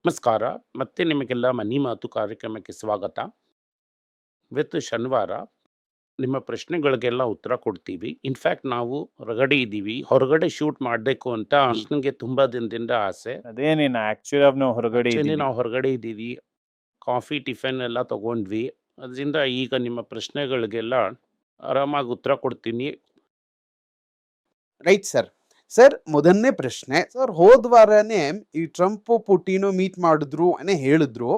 ನಮಸ್ಕಾರ. ಮತ್ತೆ ನಿಮಗೆಲ್ಲ ಮನಿ ಮಾತು ಕಾರ್ಯಕ್ರಮಕ್ಕೆ ಸ್ವಾಗತ. ಇವತ್ತು ಶನಿವಾರ. ನಿಮ್ಮ ಪ್ರಶ್ನೆಗಳಿಗೆಲ್ಲ ಉತ್ತರ ಕೊಡ್ತೀವಿ. ಇನ್‌ಫ್ಯಾಕ್ಟ್ ನಾವು ಹೊರಗಡೆ ಇದ್ದೀವಿ. ಹೊರಗಡೆ ಶೂಟ್ ಮಾಡಬೇಕು ಅಂತ ನನಗೆ ತುಂಬಾ ದಿನದಿಂದ ಆಸೆ. ಅದೇನೇನು ಆಕ್ಚುಲಿ ನಾವು ಹೊರಗಡೆ ಆಕ್ಚುಲಿ ಇದ್ದೀವಿ. ನಾವು ಹೊರಗಡೆ ಇದ್ದೀವಿ. ಕಾಫಿ, ಟಿಫನ್ ಎಲ್ಲ ತಗೊಂಡ್ವಿ. ಅದರಿಂದ ಈಗ ನಿಮ್ಮ ಪ್ರಶ್ನೆಗಳಿಗೆಲ್ಲ ಆರಾಮಾಗಿ ಉತ್ತರ ಕೊಡ್ತೀನಿ. Right sir. ಸರ್ ಮೊದಲನೇ ಪ್ರಶ್ನೆ ಸರ್, ಹೋದ ವಾರನೇ ಈ ಟ್ರಂಪ್ ಪುಟಿನ್ ಮೀಟ್ ಮಾಡಿದ್ರು ಅನ್ನೇ ಹೇಳಿದ್ರು.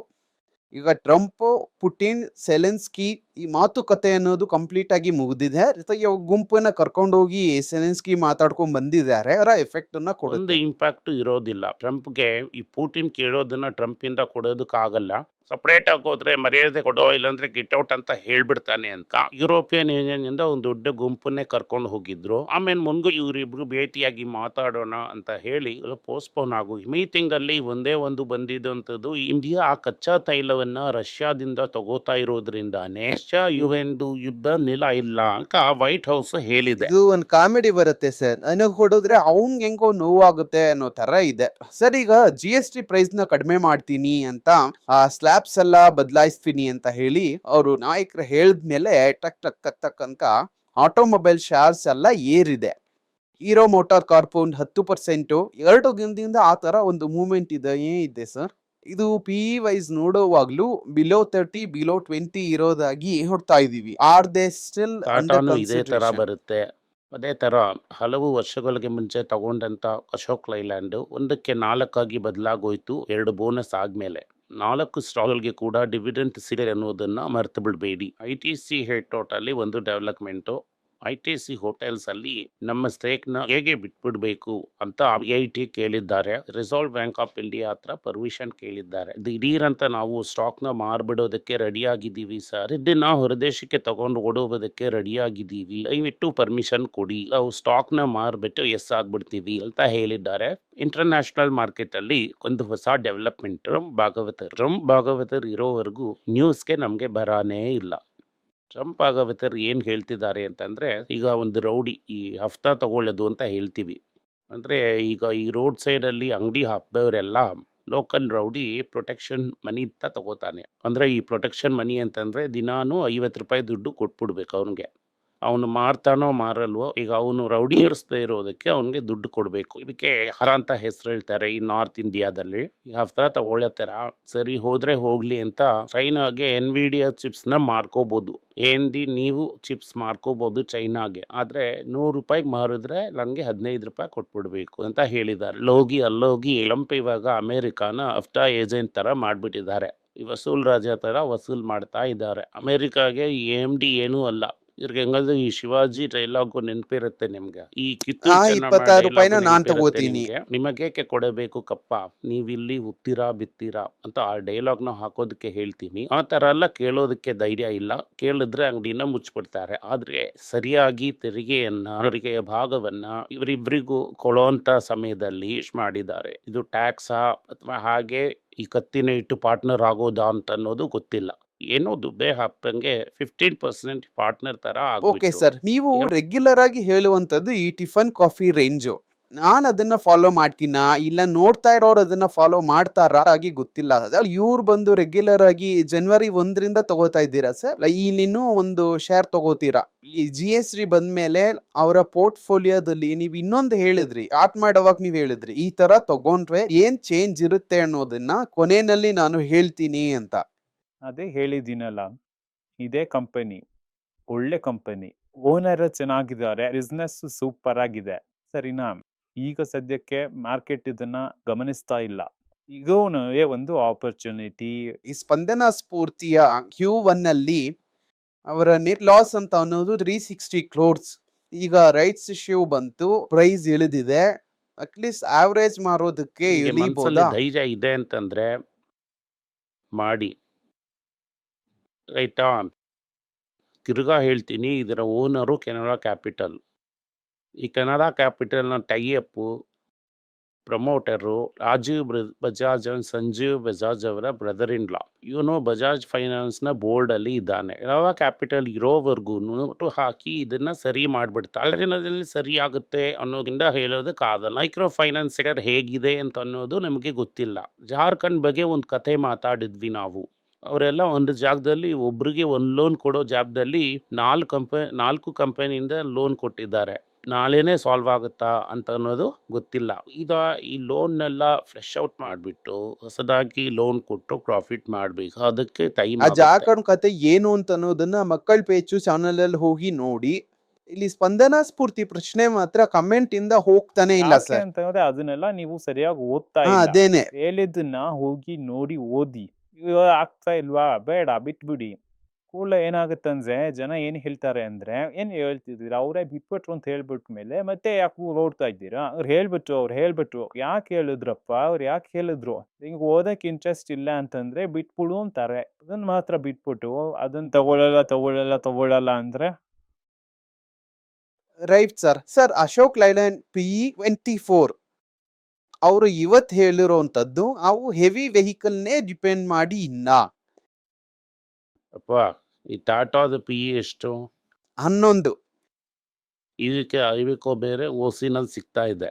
ಈಗ ಟ್ರಂಪ್, ಪುಟಿನ್, ಸೆಲೆನ್ಸ್ಕಿ ಈ ಮಾತುಕತೆ ಅನ್ನೋದು ಕಂಪ್ಲೀಟ್ ಆಗಿ ಮುಗಿದಿದೆ. ಜೊತೆಗೆ ಗುಂಪನ್ನ ಕರ್ಕೊಂಡೋಗಿ ಸೆಲೆನ್ಸ್ಕಿ ಮಾತಾಡ್ಕೊಂಡ್ ಬಂದಿದ್ದಾರೆ. ಅದರ ಎಫೆಕ್ಟ್ ಅನ್ನ ಒಂದು ಕೊಡುತ್ತೆ. ಇಂಪ್ಯಾಕ್ಟು ಇರೋದಿಲ್ಲ. ಟ್ರಂಪ್‌ಗೆ ಈ ಪುಟಿನ್ ಕೇಳೋದನ್ನ ಟ್ರಂಪಿಂದ ಕೊಡೋದಕ್ಕಾಗಲ್ಲ. ಸಪರೇಟ್ ಆಗಿ ಹೋದ್ರೆ ಮರ್ಯಾದೆ ಕೊಡೋ ಇಲ್ಲಾಂದ್ರೆ ಗೆಟ್ ಔಟ್ ಅಂತ ಹೇಳ್ಬಿಡ್ತಾನೆ ಅಂತ ಯುರೋಪಿಯನ್ ಯೂನಿಯನ್‌ನಿಂದ ಒಂದು ದೊಡ್ಡ ಗುಂಪನ್ನೇ ಕರ್ಕೊಂಡು ಹೋಗಿದ್ರು. ಆಮೇಲೆ ಮುಂದೆ ಇವರಿಬ್ರು ಭೇಟಿಯಾಗಿ ಮಾತಾಡೋಣ ಅಂತ ಹೇಳಿ ಪೋಸ್ಟ್‌ಪೋನ್ ಆಗೋಗಿ ಮೀಟಿಂಗಲ್ಲಿ ಒಂದೇ ಒಂದು ಬಂದಿದ್ದಂಥದ್ದು, ಇಂಡಿಯಾ ಆ ಕಚ್ಚಾ ತೈಲವನ್ನ ರಷ್ಯಾದಿಂದ ತಗೋತಾ ಇರೋದ್ರಿಂದಾನೇ ರಷ್ಯಾ ಯುಎನ್‌ದು ಯುದ್ಧ ಇಲ್ಲ ಅಂತ ವೈಟ್ ಹೌಸ್ ಹೇಳಿದೆ. ಇದು ಒಂದು ಕಾಮಿಡಿ ಬರುತ್ತೆ ಸರ್. ನನಗೆ ಹೊಡೆದ್ರೆ ಅವ್ನ್ ಹೆಂಗೋ ನೋವಾಗುತ್ತೆ ಅನ್ನೋ ತರ ಇದೆ. ಸರ್, ಈಗ GST ಪ್ರೈಸ್ ನ ಕಡಿಮೆ ಮಾಡ್ತೀನಿ ಅಂತ, ಆ ಸ್ಲ್ಯಾಬ್ಸ್ ಎಲ್ಲ ಬದಲಾಯಿಸ್ತೀನಿ ಅಂತ ಹೇಳಿ ಅವರು ನಾಯಕರು ಹೇಳಿದ್ಮೇಲೆ ಟಕ್ ಟಕ್ ಟಕ್ ಟಕ್ ಅಂತ ಆಟೋಮೊಬೈಲ್ ಶೇರ್ಸ್ ಎಲ್ಲ ಏರಿದೆ. ಹೀರೋ ಮೋಟಾರ್ ಕಾರ್ಪ್ ಒಂದು 10%, 2 ದಿನದಿಂದ ಆ ತರ ಒಂದು ಮೂವ್ಮೆಂಟ್ ಇದೆ ಸರ್. ಇದು ಪಿ ವೈಸ್ ನೋಡುವಾಗ್ಲೂ ಬಿಲೋ 30, ಬಿಲೋ 20 ಇರೋದಾಗಿ ಹೊಡ್ತಾ ಇದೀವಿ. ಆರ್ ದೇ ಸ್ಟಿಲ್ ಅಂಡರ್ ಟಾಟಾನು ಇದೇ ತರ ಕನ್ಸಿಡರೇಷನ್? ಬರುತ್ತೆ. ಅದೇ ತರ ಹಲವು ವರ್ಷಗಳಿಗೆ ಮುಂಚೆ ತಗೊಂಡಂತ ಅಶೋಕ್ ಲೈಲ್ಯಾಂಡ್ ಒಂದಕ್ಕೆ 4 ಆಗಿ ಬದಲಾಗೋಯ್ತು 2 ಬೋನಸ್ ಆದ್ಮೇಲೆ. 4 ಸ್ಟಾಕ್‌ಗಳಿಗೆ ಕೂಡ ಡಿವಿಡೆಂಡ್ ಸಿಗುತ್ತೆ ಅನ್ನೋದನ್ನ ಮರ್ತು ಬಿಡಬೇಡಿ. ITC ಹೆಡ್ ಟೋಟಲಿ ಒಂದು ಡೆವಲಪ್‌ಮೆಂಟು. ITC ಹೋಟೆಲ್ಸ್ ಅಲ್ಲಿ ನಮ್ಮ ಸ್ಟೇಕ್‌ನ ಹೇಗೆ ಬಿಟ್ಬಿಡ್ಬೇಕು ಅಂತ IIT ಕೇಳಿದ್ದಾರೆ. ರಿಸರ್ವ್ ಬ್ಯಾಂಕ್ ಆಫ್ ಇಂಡಿಯಾ ಹತ್ರ ಪರ್ಮಿಷನ್ ಕೇಳಿದ್ದಾರೆ. ದಿಢೀರಂತ ನಾವು ಸ್ಟಾಕ್‌ನ ಮಾರ್ಬಿಡೋದಕ್ಕೆ ರೆಡಿ ಆಗಿದ್ದೀವಿ ಸರ್. ಇದನ್ನ ಹೊರದೇಶಕ್ಕೆ ತಗೊಂಡು ಓಡೋಗೋದಕ್ಕೆ ರೆಡಿ ಆಗಿದ್ದೀವಿ. ದಯವಿಟ್ಟು ಪರ್ಮಿಷನ್ ಕೊಡಿ. ನಾವು ಸ್ಟಾಕ್‌ನ ಮಾರ್ಬಿಟ್ಟು ಎಸ್ ಆಗ್ಬಿಡ್ತೀವಿ ಅಂತ ಹೇಳಿದ್ದಾರೆ. ಇಂಟರ್ನ್ಯಾಷನಲ್ ಮಾರ್ಕೆಟ್ ಅಲ್ಲಿ ಒಂದು ಹೊಸ ಡೆವಲಪ್‌ಮೆಂಟ್. ಟ್ರಂಪ್ ಭಾಗವತರ್ ಇರೋವರೆಗೂ ನ್ಯೂಸ್‌ಗೆ ನಮ್ಗೆ ಬರಾನೇ ಇಲ್ಲ. ಟ್ರಂಪ್ ಭಾಗವತರ್ ಏನ್ ಹೇಳ್ತಿದ್ದಾರೆ ಅಂತಂದ್ರೆ, ಈಗ ಒಂದು ರೌಡಿ ಈ ಹಫ್ತಾ ತಗೊಳ್ಳೋದು ಅಂತ ಹೇಳ್ತೀವಿ. ಅಂದ್ರೆ ಈಗ ಈ ರೋಡ್ ಸೈಡ್ ಅಲ್ಲಿ ಅಂಗಡಿ ಹಾಕ್ದವ್ರೆಲ್ಲ ಲೋಕಲ್ ರೌಡಿ ಪ್ರೊಟೆಕ್ಷನ್ ಮನಿ ಅಂತ ತಗೋತಾನೆ. ಅಂದ್ರೆ ಈ ಪ್ರೊಟೆಕ್ಷನ್ ಮನಿ ಅಂತಂದ್ರೆ ದಿನಾನು ₹50 ದುಡ್ಡು ಕೊಟ್ಬಿಡ್ಬೇಕು ಅವನಿಗೆ. ಅವನು ಮಾರ್ತಾನೋ ಮಾರಲ್ವೋ, ಈಗ ಅವನು ರೌಡಿ ಏರಿಸ್ದೇ ಇರೋದಕ್ಕೆ ಅವನಿಗೆ ದುಡ್ಡು ಕೊಡಬೇಕು. ಇದಕ್ಕೆ ಹರ ಅಂತ ಹೆಸರು ಹೇಳ್ತಾರೆ ಈ ನಾರ್ತ್ ಇಂಡಿಯಾದಲ್ಲಿ. ಈ ಹಫ್ತಾ ತಗೊಳ್ಳತ್ತರ ಸರಿ ಹೋದ್ರೆ ಹೋಗ್ಲಿ ಅಂತ ಚೈನಾಗೆ ಎನ್ವಿಡಿಯಾ ಚಿಪ್ಸ್ ನ ಮಾರ್ಕೋಬಹುದು. ಏನ್ದಿ ನೀವು ಚಿಪ್ಸ್ ಮಾರ್ಕೋಬಹುದು ಚೈನಾಗೆ, ಆದ್ರೆ ₹100 ಮಾರಿದ್ರೆ ನಂಗೆ ₹15 ಕೊಟ್ಬಿಡ್ಬೇಕು ಅಂತ ಹೇಳಿದ್ದಾರೆ. ಅಲ್ಲೋಗಿ ಟ್ರಂಪ್ ಇವಾಗ ಅಮೆರಿಕಾನ ಹಫ್ತಾ ಏಜೆಂಟ್ ತರ ಮಾಡ್ಬಿಟ್ಟಿದ್ದಾರೆ. ಈ ವಸೂಲ್ ರಾಜ ತರ ವಸೂಲ್ ಮಾಡ್ತಾ ಇದ್ದಾರೆ. ಅಮೆರಿಕಾಗೆ ಈ AMD ಏನೂ ಅಲ್ಲ. ಇವ್ರಿಗೆ ಹೆಂಗಂದ್ರೆ ಈ ಶಿವಾಜಿ ಡೈಲಾಗು ನೆನಪಿರುತ್ತೆ ನಿಮ್ಗೆ. ಈ ಕಿತ್ತೂರು ಚೆನ್ನಮ್ಮ ₹26 ಡೈಲಾಗು ನಾನ್ ನೆನಪಿರುತ್ತೆ ತಗೋತೀನಿ. ನಿಮ್ಗೆ. ನಿಮಗೇಕೆ ಕೊಡಬೇಕು ಕಪ್ಪ, ನೀವಿಲ್ಲಿ ಉತ್ತೀರಾ ಬಿತ್ತೀರಾ ಅಂತ ಆ ಡೈಲಾಗ್ನ ಹಾಕೋದಕ್ಕೆ ಹೇಳ್ತೀನಿ. ಆ ತರ ಎಲ್ಲ ಕೇಳೋದಕ್ಕೆ ಧೈರ್ಯ ಇಲ್ಲ. ಕೇಳಿದ್ರೆ ಅಂಗಡಿನ ಮುಚ್ಚಿಬಿಡ್ತಾರೆ. ಆದ್ರೆ ಸರಿಯಾಗಿ ತೆರಿಗೆಯ ಭಾಗವನ್ನ ಇವರಿಬ್ಬರಿಗೂ ಕೊಡೋಂತ ಸಮಯದಲ್ಲಿ ಮಾಡಿದ್ದಾರೆ. ಇದು ಟ್ಯಾಕ್ಸಾ ಅಥವಾ ಹಾಗೆ ಈ ಕತ್ತಿನ ಇಟ್ಟು ಪಾರ್ಟ್ನರ್ ಆಗೋದಾ ಅಂತ ಅನ್ನೋದು ಗೊತ್ತಿಲ್ಲ. ಏನೋ ದುಡ್ಡೇ ಹಾಕ್ದಂಗೆ 15% ಪಾರ್ಟ್ನರ್ ತರ ಓಕೆ ಆಗ್ಬಿಟ್ರು. ಸರ್, ನೀವು ರೆಗ್ಯುಲರ್ ಆಗಿ ಹೇಳುವಂತದ್ದು ಈ ಟಿಫನ್ ಕಾಫಿ ರೇಂಜು. ನಾನ್ ಅದನ್ನ ಫಾಲೋ ಮಾಡ್ತೀನಾ ಇಲ್ಲ ನೋಡ್ತಾ ಇರೋರು ಅದನ್ನ ಫಾಲೋ ಮಾಡ್ತಾರಾ ಆಗಿ ಗೊತ್ತಿಲ್ಲ. ಇವ್ರು ಬಂದು ರೆಗ್ಯುಲರ್ ಆಗಿ ಜನವರಿ 1ರಿಂದ ತಗೋತಾ ಇದ್ದೀರಾ ಸರ್? ಇನ್ನೂ ಒಂದು ಶೇರ್ ತಗೋತೀರಾ? ಈ GST ಬಂದ್ಮೇಲೆ ಅವರ ಪೋರ್ಟ್ಫೋಲಿಯೋದಲ್ಲಿ ನೀವು ಇನ್ನೊಂದು ಹೇಳಿದ್ರಿ, ಆಟ್ ಮಾಡೋವಾಗ ನೀವು ಹೇಳಿದ್ರಿ ಈ ತರ ತಗೊಂಡ್ರೆ ಏನ್ ಚೇಂಜ್ ಇರುತ್ತೆ ಅನ್ನೋದನ್ನ ಕೊನೆಯಲ್ಲಿ ನಾನು ಹೇಳ್ತೀನಿ ಅಂತ. ಅದೇ ಹೇಳಿದ್ದೀನಲ್ಲ, ಇದೇ ಕಂಪನಿ ಒಳ್ಳೆ ಕಂಪನಿ, ಓನರ್ ಚೆನ್ನಾಗಿದ್ದಾರೆ, ಬಿಸ್ನೆಸ್ ಸೂಪರ್ ಆಗಿದೆ, ಸರಿನಾ? ಈಗ ಸದ್ಯಕ್ಕೆ ಮಾರ್ಕೆಟ್ ಇದನ್ನ ಗಮನಿಸ್ತಾ ಇಲ್ಲ. ಇದೂ ಒಂದು ಆಪರ್ಚುನಿಟಿ. ಈ ಸ್ಪಂದನ ಸ್ಫೂರ್ತಿಯ Q1 ಅಲ್ಲಿ ಅವರ ನೆಟ್ ಲಾಸ್ ಅಂತ ಅನ್ನೋದು 360 crores. ಈಗ ರೈಟ್ಸ್ ಇಶ್ಯೂ ಬಂತು, ಪ್ರೈಸ್ ಇಳಿದಿದೆ. ಅಟ್ಲೀಸ್ಟ್ ಆವರೇಜ್ ಮಾರೋದಕ್ಕೆ ನಿಮ್ಗೆ ಮನ್ಸಲ್ಲಿ ಇಳಿಬಹುದಾ? ಧೈರ್ಯ ಇದೆ ಅಂತಂದ್ರೆ ಮಾಡಿ, ಆಯ್ತಾ? ತಿರ್ಗಾ ಹೇಳ್ತೀನಿ, ಇದರ ಓನರು ಕೆನರಾ ಕ್ಯಾಪಿಟಲ್. ಈ ಕೆನರಾ ಕ್ಯಾಪಿಟಲ್‌ನ ಟೈ ಅಪ್ಪು ಪ್ರಮೋಟರು ರಾಜೀವ್ ಬಜಾಜ್ ಅಂಡ್ ಸಂಜೀವ್ ಬಜಾಜ್ ಅವರ ಬ್ರದರ್ ಇನ್ ಲಾ. ಇವನು ಬಜಾಜ್ ಫೈನಾನ್ಸ್ನ ಬೋರ್ಡಲ್ಲಿ ಇದ್ದಾನೆ. ಯಾವ ಕ್ಯಾಪಿಟಲ್ ಇರೋವರೆಗೂ ನೋಟು ಹಾಕಿ ಇದನ್ನ ಸರಿ ಮಾಡಿಬಿಡ್ತಾರೆ. ದಿನದಲ್ಲಿ ಸರಿ ಆಗುತ್ತೆ ಅನ್ನೋದ್ರಿಂದ ಹೇಳೋದಕ್ಕಾಗಲ್ಲ. ಮೈಕ್ರೋ ಫೈನಾನ್ಸ್ ಸೆಕ್ಟರ್ ಹೇಗಿದೆ ಅಂತ ಅನ್ನೋದು ನಮಗೆ ಗೊತ್ತಿಲ್ಲ. ಜಾರ್ಖಂಡ್ ಬಗ್ಗೆ ಒಂದು ಕತೆ ಮಾತಾಡಿದ್ವಿ ನಾವು. ಅವರೆಲ್ಲ ಒಂದು ಜಾಗದಲ್ಲಿ ಒಬ್ರಿಗೆ ಒಂದು ಲೋನ್ ಕೊಡೋ ಜಾಗದಲ್ಲಿ 4 ಕಂಪನಿಯಿಂದ ಲೋನ್ ಕೊಟ್ಟಿದ್ದಾರೆ. ನಾಳೆನೇ ಸಾಲ್ವ್ ಆಗುತ್ತಾ ಅಂತ ಅನ್ನೋದು ಗೊತ್ತಿಲ್ಲ. ಈಗ ಈ ಲೋನ್ನೆಲ್ಲ ಫ್ರೆಶ್ ಔಟ್ ಮಾಡಿಬಿಟ್ಟು ಹೊಸದಾಗಿ ಲೋನ್ ಕೊಟ್ಟು ಪ್ರಾಫಿಟ್ ಮಾಡಬೇಕು. ಅದಕ್ಕೆ ಟೈಮ್ ಆ ಜಾರ್ಖಂಡ್ ಕತೆ ಏನು ಅಂತ ಅನ್ನೋದನ್ನ ಮಕ್ಕಳ ಪೇಚು ಚಾನಲ್ ಅಲ್ಲಿ ಹೋಗಿ ನೋಡಿ. ಇಲ್ಲಿ ಸ್ಪಂದನಾ ಸ್ಫೂರ್ತಿ ಪ್ರಶ್ನೆ ಮಾತ್ರ ಕಮೆಂಟ್ ಇಂದ ಹೋಗ್ತಾನೆ ಇಲ್ಲ ಯಾಕೆ ಸರ್. ಅಂತಂದ್ರೆ ಅದನ್ನೆಲ್ಲ ನೀವು ಸರಿಯಾಗಿ ಓದ್ತಾ ಹಾ ಇಲ್ಲ. ಅದೇನೆ. ಹೇಳಿದ್ದನ್ನ ಹೋಗಿ ನೋಡಿ ಓದಿ. ಇವಾಗ ಆಗ್ತಾ ಇಲ್ವಾ, ಬೇಡ ಬಿಟ್ಬಿಡಿ. ಕೂಡಲೇ ಏನಾಗುತ್ತಂದ್ರೆ ಜನ ಏನ್ ಹೇಳ್ತಾರೆ ಅಂದ್ರೆ, ಏನ್ ಹೇಳ್ತಿದ್ದೀರಾ ಅವರೇ ಬಿಟ್ಬಿಟ್ರು ಅಂತ ಹೇಳ್ಬಿಟ್ಮೇಲೆ ಮತ್ತೆ ಯಾಕೆ ಓಡ್ತಾ ಇದ್ದೀರಾ? ಅವ್ರು ಹೇಳ್ಬಿಟ್ರು ಯಾಕೆ ಹೇಳಿದ್ರಪ್ಪ, ಅವ್ರು ಯಾಕೆ ಹೇಳಿದ್ರು? ನಿಂಗೆ ಓದಕ್ ಇಂಟ್ರೆಸ್ಟ್ ಇಲ್ಲ ಅಂತಂದ್ರೆ ಬಿಟ್ಬಿಡು ಅಂತಾರೆ. ಅದನ್ನ ಮಾತ್ರ ಬಿಟ್ಬಿಟ್ಟು ಅದನ್ನ ತಗೊಳ್ಳಲ್ಲ ಅಂದ್ರೆ right sir. Sir Ashok Leyland PE24 ಅವರು ಇವತ್ತು ಹೇಳಿರೋಂಥದ್ದು ಅವು ಹೆವಿ ವೆಹಿಕಲ್ನೇ ಡಿಪೆಂಡ್ ಮಾಡಿ ಇಲ್ಲ. ಅಪ್ಪ, ಈ ಟಾಟಾದ PE ಎಷ್ಟು? 11. ಇದಕ್ಕೋ ಬೇರೆ ಓಸಿನಲ್ಲಿ ಸಿಗ್ತಾ ಇದೆ.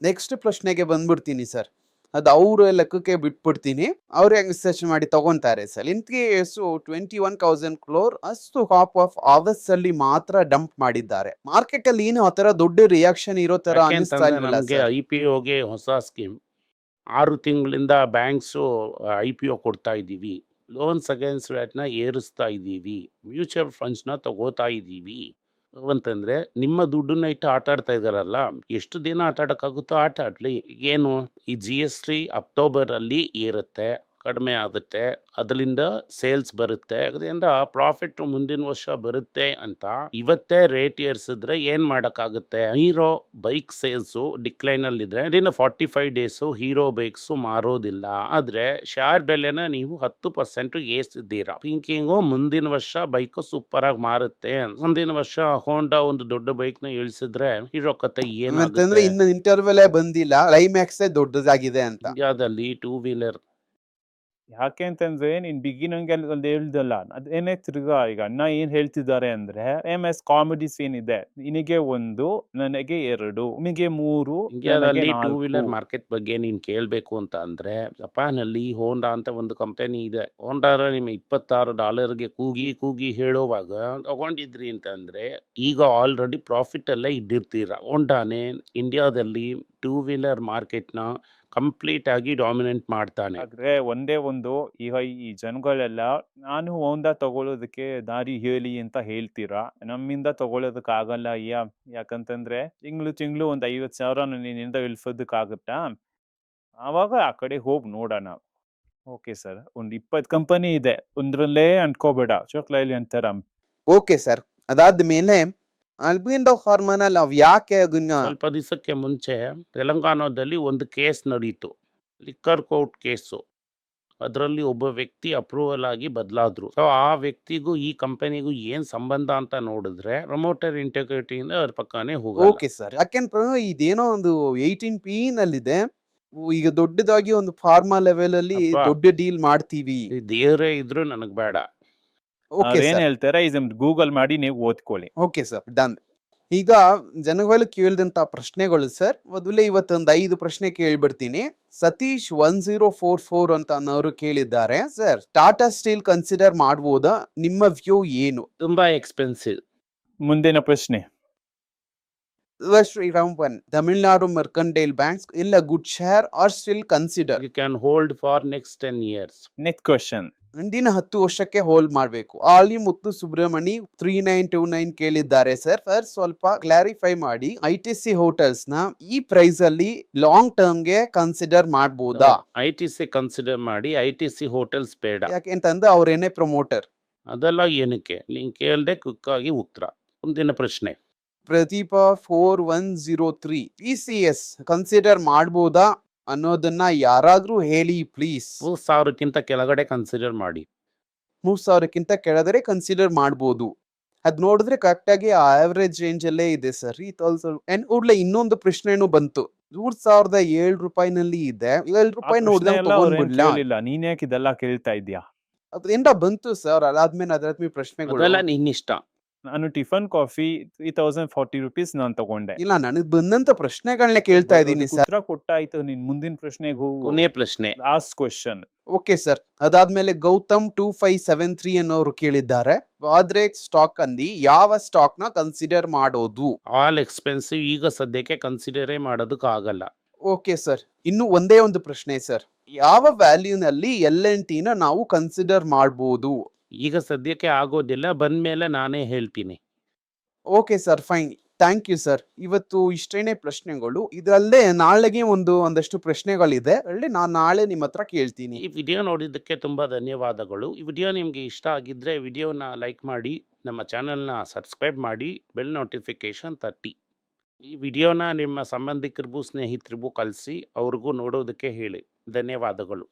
ನೆಕ್ಸ್ಟ್ ಪ್ರಶ್ನೆಗೆ ಬಂದ್ಬಿಡ್ತೀನಿ ಸರ್. ಅದು ಅವ್ರ ಲೆಕ್ಕಕ್ಕೆ ಬಿಟ್ಬಿಡ್ತೀನಿ. ಅವ್ರು ಹೆಂಗ್ ರಿಸರ್ಚ್ ಮಾಡಿ ತಗೊಂತಾರೆ ಸರ್. ಇಂತಿಗೆ 21,000 crore ಅಷ್ಟು ಹಾಪ್ ಆಫ್ ಅವರ್ಸ್ ಅಲ್ಲಿ ಮಾತ್ರ ಡಂಪ್ ಮಾಡಿದ್ದಾರೆ. ಮಾರ್ಕೆಟ್ ಅಲ್ಲಿ ಏನು ಆತರ ದೊಡ್ಡ ರಿಯಾಕ್ಷನ್ ಇರೋ ತರ ಅನಿಸ್ತಾ ಯಾಕೆಂತಂದ್ರೆ ಇಲ್ಲ ನಮಗೆ ಸರ್. IPOಗೆ ಹೊಸ ಸ್ಕೀಮ್ 6 ತಿಂಗಳಿಂದ ಬ್ಯಾಂಕ್ಸು IPO ಕೊಡ್ತಾ ಇದ್ದೀವಿ. ಲೋನ್ಸ್ ಅಗೇನ್ಸ್ಟ್ ರೇಟ್ನ ಏರಿಸ್ತಾ ಇದ್ದೀವಿ. ಮ್ಯೂಚುವಲ್ ಫಂಡ್ಸ್ನ ತಗೋತಾ ಇದ್ದೀವಿ ಅಂತಂದ್ರೆ ನಿಮ್ಮ ದುಡ್ಡನ್ನ ಇಟ್ಟು ಆಟ ಆಡ್ತಾ ಇದಾರಲ್ಲ, ಎಷ್ಟು ದಿನ ಆಟ ಆಡೋಕ್ಕಾಗುತ್ತೋ ಆಟ ಆಡ್ಲಿ. ಏನು ಈ GST ಅಕ್ಟೋಬರಲ್ಲಿ ಏರುತ್ತೆ, ಕಡಿಮೆ ಆಗುತ್ತೆ, ಅದರಿಂದ ಸೇಲ್ಸ್ ಬರುತ್ತೆ, ಅದರಿಂದ ಪ್ರಾಫಿಟ್ ಮುಂದಿನ ವರ್ಷ ಬರುತ್ತೆ ಅಂತ ಇವತ್ತೇ ರೇಟ್ ಏರಿಸಿದ್ರೆ ಏನ್ ಮಾಡಕ್ಕಾಗುತ್ತೆ? ಹೀರೋ ಬೈಕ್ ಸೇಲ್ಸು ಡಿಕ್ಲೈನ್ ಅಲ್ಲಿ ಇದ್ರೆ ಇದರಿಂದ 45 ಡೇಸು ಹೀರೋ ಬೈಕ್ಸ್ ಮಾರೋದಿಲ್ಲ. ಆದ್ರೆ ಶೇರ್ ಬೆಲೆನ ನೀವು 10% ಏರಿಸಿದ್ದೀರಾ. ಥಿಂಕಿಂಗು ಮುಂದಿನ ವರ್ಷ ಬೈಕ್ ಸೂಪರ್ ಆಗಿ ಮಾರುತ್ತೆ. ಮುಂದಿನ ವರ್ಷ ಹೋಂಡಾ ಒಂದು ದೊಡ್ಡ ಬೈಕ್ ನ ಇಳಿಸಿದ್ರೆ ಹೀರೋ ಕತೆ ಅಂತಂದ್ರೆ ಏನಾಗುತ್ತೆ? ಇನ್ನು ಇಂಟರ್ವೆಲ್ ಬಂದಿಲ್ಲ, ಕ್ಲೈಮ್ಯಾಕ್ಸ್ ದೊಡ್ಡದಾಗಿದೆ ಅಂತ. ಇಂಡಿಯಾದಲ್ಲಿ 2 ವೀಲರ್ ಯಾಕೆ ಅಂತಂದ್ರೆ ನೀನ್ ಬಿಗಿನಿಂಗ್ ಅಲ್ಲಿ ಹೇಳ್ದಲ್ಲ, ಅದೇನೇ ತಿರ್ಗಾ ಈಗ ಅಣ್ಣ ಏನ್ ಹೇಳ್ತಿದ್ದಾರೆ ಅಂದ್ರೆ MS ಕಾಮಿಡೀಸ್ ಏನಿದೆ, ನಿನಗೆ 1, ನನಗೆ 2, ನಿನಗೆ 3, ನನಗೆ ಇಂಡಿಯಾದಲ್ಲಿ 2 4. ವೀಲರ್ ಮಾರ್ಕೆಟ್ ಬಗ್ಗೆ ನೀನ್ ಕೇಳಬೇಕು ಅಂತ ಅಂದ್ರೆ ಜಪಾನಲ್ಲಿ ಹೋಂಡಾ ಅಂತ ಒಂದು ಕಂಪನಿ ಇದೆ. ಹೋಂಡಾರ ನಿಮಗೆ $26ಗೆ ಕೂಗಿ ಹೇಳುವಾಗ ತಗೊಂಡಿದ್ರಿ ಅಂತಂದ್ರೆ ಈಗ ಆಲ್ರೆಡಿ ಪ್ರಾಫಿಟ್ ಅಲ್ಲೇ ಇದ್ದಿರ್ತೀರ. ಹೋಂಡಾನೇ ಇಂಡಿಯಾದಲ್ಲಿ 2 ವೀಲರ್ ಮಾರ್ಕೆಟ್ನ ಕಂಪ್ಲೀಟ್ ಆಗಿ ಡಾಮಿನೆಂಟ್ ಮಾಡ್ತಾನೆ. ಆದ್ರೆ ಒಂದೇ ಒಂದು, ಈಗ ಈ ಜನಗಳೆಲ್ಲ ನಾನು ಹೋಂಡಾ ತಗೊಳ್ಳೋದಕ್ಕೆ ದಾರಿ ಹೇಳಿ ಅಂತ ಹೇಳ್ತೀರಾ. ನಮ್ಮಿಂದ ತಗೊಳ್ಳೋದಕ್ ಆಗಲ್ಲ ಅಯ್ಯ. ಯಾಕಂತಂದ್ರೆ ತಿಂಗಳು ಒಂದ್ 50,000 ನಿನ್ನಿಂದ ಇಳಿಸೋದಕ್ಕಾಗತ್ತಾ? ಆವಾಗ ಆ ಕಡೆ ಹೋಗಿ ನೋಡೋಣ. ಓಕೆ ಸರ್, ಒಂದ್ 20 ಕಂಪನಿ ಇದೆ, ಒಂದ್ರಲ್ಲೇ ಅನ್ಕೋಬೇಡ ಅಶೋಕ್ ಲೈಲ್ಯಾಂಡ್ ತರ. Okay sir. ಅದಾದ್ಮೇಲೆ ಅಲ್ಬಿಂಡೋ ಹಾರ್ಮೋನಲ್ ನಾವ್ ಯಾಕೆ ಅದನ್ನ ಸ್ವಲ್ಪ ದಿವಸಕ್ಕೆ ಮುಂಚೆ ತೆಲಂಗಾಣದಲ್ಲಿ ಒಂದು ಕೇಸ್ ನಡೀತು, ಲಿಕ್ಕರ್ ಕೋರ್ಟ್ ಕೇಸು. ಅದರಲ್ಲಿ ಒಬ್ಬ ವ್ಯಕ್ತಿ ಅಪ್ರೂವಲ್ ಆಗಿ ಬದಲಾದ್ರು. ಸೊ ಆ ವ್ಯಕ್ತಿಗೂ ಈ ಕಂಪನಿಗೂ ಏನ್ ಸಂಬಂಧ ಅಂತ ನೋಡಿದ್ರೆ ಪ್ರಮೋಟರ್ ಇಂಟೆಗ್ರಿಟಿಯಿಂದ ಅವ್ರ ಪಕ್ಕನೇ ಹೋಗಲ್ಲ. Okay sir. ಯಾಕೆಂದ್ರೆ ಇದೇನೋ ಒಂದು 18P ನಲ್ಲಿದೆ. ಈಗ ದೊಡ್ಡದಾಗಿ ಒಂದು ಫಾರ್ಮಾ ಲೆವೆಲ್ ಅಲ್ಲಿ ಅಪ್ಪ. ದೊಡ್ಡ ಡೀಲ್ ಮಾಡ್ತೀವಿ. ಈ ದೇವರೇ ಇದ್ರು ನನಗ್ ಬೇಡ. ಓಕೆ ಏನ್ ಸರ್. ಹೇಳ್ತಾರೆ ಇದನ್ನ ಗೂಗಲ್ ಮಾಡಿ ನೀವು ಓದ್ಕೊಳ್ಳಿ. Okay sir, done. ಈಗ ಜನಗಳು ಕೇಳಿದಂತ ಪ್ರಶ್ನೆಗಳು ಸರ್, ಮೊದಲೇ ಇವತ್ತೊಂದು 5 ಪ್ರಶ್ನೆ ಕೇಳ್ಬಿಡ್ತೀನಿ. ಸತೀಶ್ 1044 ಅಂತ ಅನ್ನೋರು ಕೇಳಿದ್ದಾರೆ, ಸರ್ ಟಾಟಾ ಸ್ಟೀಲ್ ಕನ್ಸಿಡರ್ ಮಾಡ್ಬೋದಾ? ನಿಮ್ಮ ವ್ಯೂ ಏನು? ತುಂಬಾ ಎಕ್ಸ್ಪೆನ್ಸಿವ್. ಮುಂದಿನ ಪ್ರಶ್ನೆ. ಶ್ರೀರಾಮ್ 1, ತಮಿಳ್ನಾಡು ಮರ್ಕಂಡೈಲ್ ಬ್ಯಾಂಕ್ಸ್ ಇಲ್ಲ good share are still consider? You can hold for next 10 years. Next question. ಮುಂದಿನ 10 ವರ್ಷಕ್ಕೆ ಹೋಲ್ಡ್ ಮಾಡಬೇಕು. ಆಲಿ ಮುತ್ತು ಸುಬ್ರಹ್ಮಣಿ 3929 ಕೇಳಿದ್ದಾರೆ ಸರ್. ಸ್ವಲ್ಪ ಕ್ಲಾರಿಫೈ ಮಾಡಿ, ITC ಹೋಟೆಲ್ಸ್ ನ ಈ ಪ್ರೈಸ್ ಅಲ್ಲಿ ಲಾಂಗ್ ಟರ್ಮ್ ಗೆ ಕನ್ಸಿಡರ್ ಮಾಡಬಹುದಾ? ITC ಕನ್ಸಿಡರ್ ಮಾಡಿ, ITC ಹೋಟೆಲ್ಸ್ ಬೇಡ. ಯಾಕೆಂತಂದ್ರೆ ಅವ್ರೇನೇ ಪ್ರಮೋಟರ್. ಅದೆಲ್ಲ ಏನಕ್ಕೆ ನೀನ್ ಕೇಳ್ದೆ ಕ್ವಿಕ್ ಆಗಿ ಉತ್ತರ. ಮುಂದಿನ ಪ್ರಶ್ನೆ. ಪ್ರದೀಪ 4103 PCS ಕನ್ಸಿಡರ್ ಮಾಡಬಹುದಾ ಅನ್ನೋದನ್ನ ಯಾರಾದ್ರೂ ಹೇಳಿ ಪ್ಲೀಸ್. 3,000ಕ್ಕಿಂತ ಕೆಳಗಡೆ ಕನ್ಸಿಡರ್ ಮಾಡಿ. 3,000ಕ್ಕಿಂತ ಕೆಳಗಡೆ ಕನ್ಸಿಡರ್ ಮಾಡಬಹುದು. ಅದ್ ನೋಡಿದ್ರೆ ಕರೆಕ್ಟ್ ಆಗಿ ಆವರೇಜ್ ರೇಂಜ್ ಅಲ್ಲೇ ಇದೆ ಸರ್. ಇನ್ನೊಂದು ಪ್ರಶ್ನೆನೂ ಬಂತು, ₹3,007 ಇದೆ. ಆ ₹7 ಪ್ರಶ್ನೆ ನೋಡ್ದಂಗ್ ಎಲ್ಲ ಅವ್ರೇನ್ ತಗೊಂಡ್ಬಿಡ್ಲಾ? ಕೇಳಿಲ್ಲ. ನೀನ್ಯಾಕ್ ಇದೆಲ್ಲ ಕೇಳ್ತಾ ಇದ್ಯಾ? ಅದೇನ್ರ ಬಂತು ಸರ್. ಅದಾದ್ಮೇಲೆ ಪ್ರಶ್ನೆಗಳು. ಅದೆಲ್ಲ ನಿನ್ನಿಷ್ಟ. ನಾನು ಟಿಫನ್ ಕಾಫಿ ₹3040 ನಾನ್ ತಗೊಂಡೆ. ಇಲ್ಲ, ನನಗ್ ಬಂದಂತ ಪ್ರಶ್ನೆಗಳನ್ನೇ ಕೇಳ್ತಾ ಇದ್ದೀನಿ ಅದಕ್ಕೆ ಸರ್. ಉತ್ತರ ಕೊಟ್ಟಾಯ್ತು. ನೀನ್ ಮುಂದಿನ ಪ್ರಶ್ನೆಗೆ ಹೋಗು. ಕೊನೆ ಪ್ರಶ್ನೆ. Last question. Okay sir. ಅದಾದ್ಮೇಲೆ ಗೌತಮ್ 2573 ಅನ್ನೋರು ಕೇಳಿದ್ದಾರೆ. ವಾದ್ರೇಕ್ ಸ್ಟಾಕ್ ಅಂದಿ ಯಾವ ಸ್ಟಾಕ್ ನ ಕನ್ಸಿಡರ್ ಮಾಡೋದು? ಆಲ್ ಎಕ್ಸ್ಪೆನ್ಸಿವ್ ಈಗ ಸದ್ಯಕ್ಕೆ ಕನ್ಸಿಡರೇ ಮಾಡೋದಕ್ಕಾಗಲ್ಲ. Okay sir. ಇನ್ನು ಒಂದೇ ಒಂದು ಪ್ರಶ್ನೆ ಸರ್. ಯಾವ ವ್ಯಾಲ್ಯೂನಲ್ಲಿ LNT ನ ನಾವು ಕನ್ಸಿಡರ್ ಮಾಡ್ಬೋದು? ಈಗ ಸದ್ಯಕ್ಕೆ ಆಗೋದಿಲ್ಲ. ಬಂದ್ಮೇಲೆ ನಾನೇ ಹೇಳ್ತೀನಿ. Okay sir, fine. Thank you sir. ಇವತ್ತು ಇಷ್ಟೇನೆ ಪ್ರಶ್ನೆಗಳು. ಇದರಲ್ಲೇ ನಾಳೆಗೆ ಒಂದಷ್ಟು ಪ್ರಶ್ನೆಗಳಿದೆ. ನಾನು ನಾಳೆ ನಿಮ್ಮ ಹತ್ರ ಕೇಳ್ತೀನಿ. ಈ ವಿಡಿಯೋ ನೋಡಿದ್ದಕ್ಕೆ ತುಂಬ ಧನ್ಯವಾದಗಳು. ಈ ವಿಡಿಯೋ ನಿಮಗೆ ಇಷ್ಟ ಆಗಿದ್ದರೆ ವಿಡಿಯೋನ ಲೈಕ್ ಮಾಡಿ, ನಮ್ಮ ಚಾನಲ್ನ ಸಬ್ಸ್ಕ್ರೈಬ್ ಮಾಡಿ, ಬೆಲ್ ನೋಟಿಫಿಕೇಷನ್ ತಟ್ಟಿ. ಈ ವಿಡಿಯೋನ ನಿಮ್ಮ ಸಂಬಂಧಿಕರಿಗೂ ಸ್ನೇಹಿತರಿಗೂ ಕಳಿಸಿ ಅವ್ರಿಗೂ ನೋಡೋದಕ್ಕೆ ಹೇಳಿ. ಧನ್ಯವಾದಗಳು.